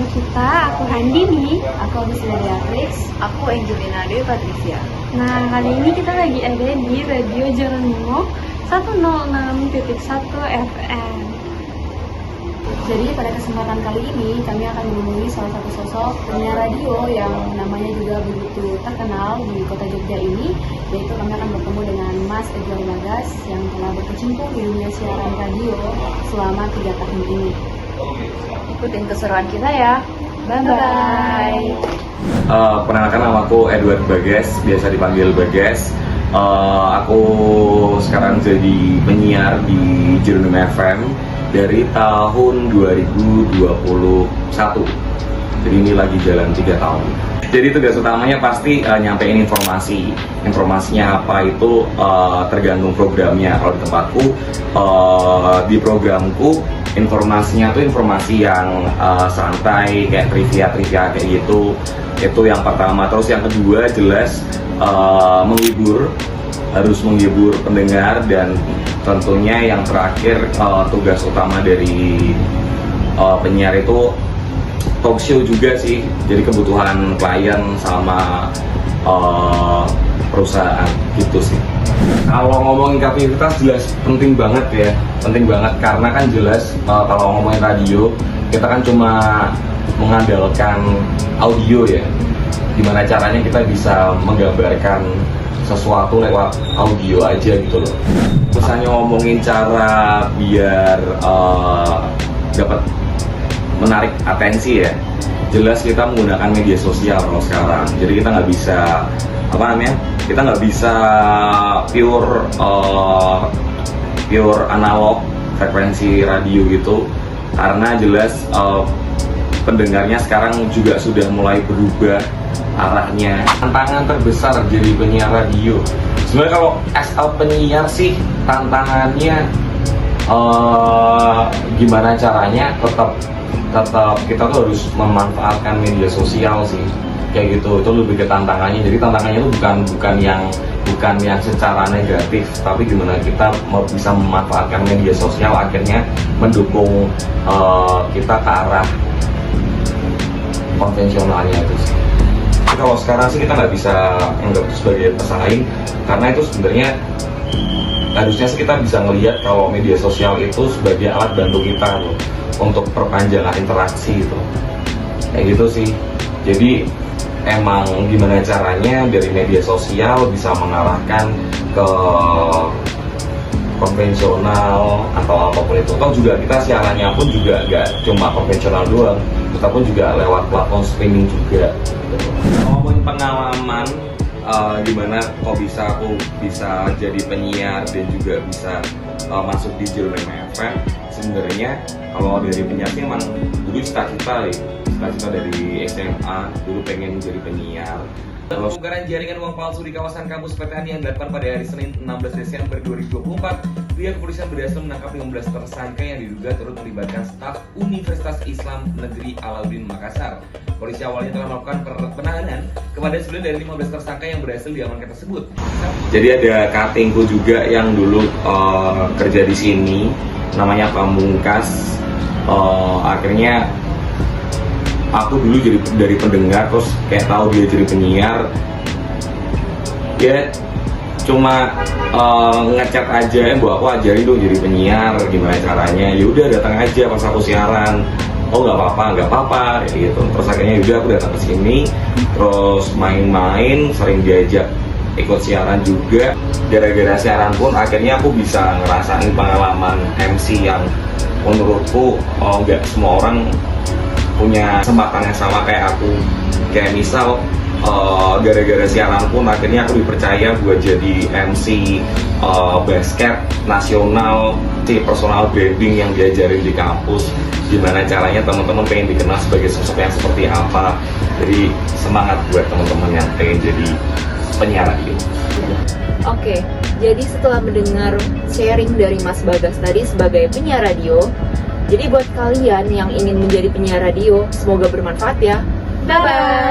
bersama kita. Aku Handini. Aku Agustina Beatrix. Aku Angelina Dewi Patricia. Nah, kali ini kita lagi ada di Radio Jeronimo 106.1 FM. Jadi pada kesempatan kali ini kami akan menemui salah satu sosok penyiar radio yang namanya juga begitu terkenal di kota Jogja ini, yaitu kami akan bertemu dengan Mas Edward Bagas yang telah berkecimpung di dunia siaran radio selama 3 tahun ini. Ikutin keseruan kita ya. Bye-bye. Perkenalkan, nama aku Edward Bagas, biasa dipanggil Bagas. Aku sekarang jadi penyiar di Jeronimo FM dari tahun 2021. Jadi ini lagi jalan 3 tahun. Jadi tugas utamanya pasti nyampein informasi. Informasinya apa itu tergantung programnya. Kalau di tempatku, di programku informasinya tuh informasi yang santai, kayak trivia kayak gitu. Itu yang pertama. Terus yang kedua jelas menghibur, harus menghibur pendengar, dan tentunya yang terakhir tugas utama dari penyiar itu talk show juga sih. Jadi kebutuhan klien sama perusahaan gitu sih. Kalau ngomongin kreativitas jelas penting banget ya, penting banget karena kan jelas kalau ngomongin radio kita kan cuma mengandalkan audio ya. Gimana caranya kita bisa menggambarkan sesuatu lewat audio aja gitu loh. Misalnya ngomongin cara biar dapat menarik atensi ya, jelas kita menggunakan media sosial kalau sekarang. Jadi kita nggak bisa kita nggak bisa pure analog frekuensi radio gitu, karena jelas pendengarnya sekarang juga sudah mulai berubah arahnya. Tantangan terbesar jadi penyiar radio sebenarnya, kalau as a penyiar sih tantangannya gimana caranya tetap kita tuh harus memanfaatkan media sosial sih, kayak gitu. Itu lebih ke tantangannya. Jadi tantangannya itu bukan yang secara negatif, tapi gimana kita bisa memanfaatkan media sosial akhirnya mendukung kita ke arah konvensionalnya itu sih. Jadi kalau sekarang sih kita nggak bisa anggap itu sebagai pesaing, karena itu sebenarnya harusnya sih kita bisa ngelihat kalau media sosial itu sebagai alat bantu kita loh, untuk perpanjangan interaksi itu, kayak gitu sih. Jadi emang gimana caranya dari media sosial bisa mengarahkan ke konvensional atau apapun itu. Atau juga kita siarannya pun juga nggak cuma konvensional doang, kita pun juga lewat platform streaming juga. Ngomongin pengalaman gimana kok aku bisa jadi penyiar dan juga bisa masuk di Jeronimo FM. Sebenarnya kalau dari penyiar sih emang dulu cita-cita dari SMA, dulu pengen jadi penyiar. Pembongkaran jaringan uang palsu di kawasan kampus PTN yang dilakukan pada hari Senin 16 Desember 2024, pihak kepolisian berhasil menangkap 15 tersangka yang diduga turut melibatkan staf Universitas Islam Negeri Alauddin Makassar. Polisi awalnya telah melakukan penahanan kepada 9 dari 15 tersangka yang berhasil diamankan tersebut. Jadi ada cuttingku juga yang dulu kerja di sini, namanya Pamungkas. Akhirnya aku dulu jadi dari pendengar, terus kayak tahu dia jadi penyiar, ya cuma ngechat aja, Bu aku ajarin dong jadi penyiar gimana caranya. Ya udah datang aja pas aku siaran. Oh nggak apa-apa gitu. Terus akhirnya udah aku datang ke sini, terus main-main, sering diajak ikut siaran juga. Gara-gara siaran pun akhirnya aku bisa ngerasain pengalaman MC yang menurutku nggak semua orang punya kesempatan yang sama kayak aku. Kayak misal gara-gara siaran pun akhirnya aku dipercaya buat jadi MC basket nasional, personal branding yang diajarin di kampus. Gimana caranya teman-teman pengen dikenal sebagai sosok yang seperti apa. Jadi semangat buat teman-teman yang pengen jadi penyiar radio. Oke, jadi setelah mendengar sharing dari Mas Bagas tadi sebagai penyiar radio, jadi buat kalian yang ingin menjadi penyiar radio, semoga bermanfaat ya. Bye-bye!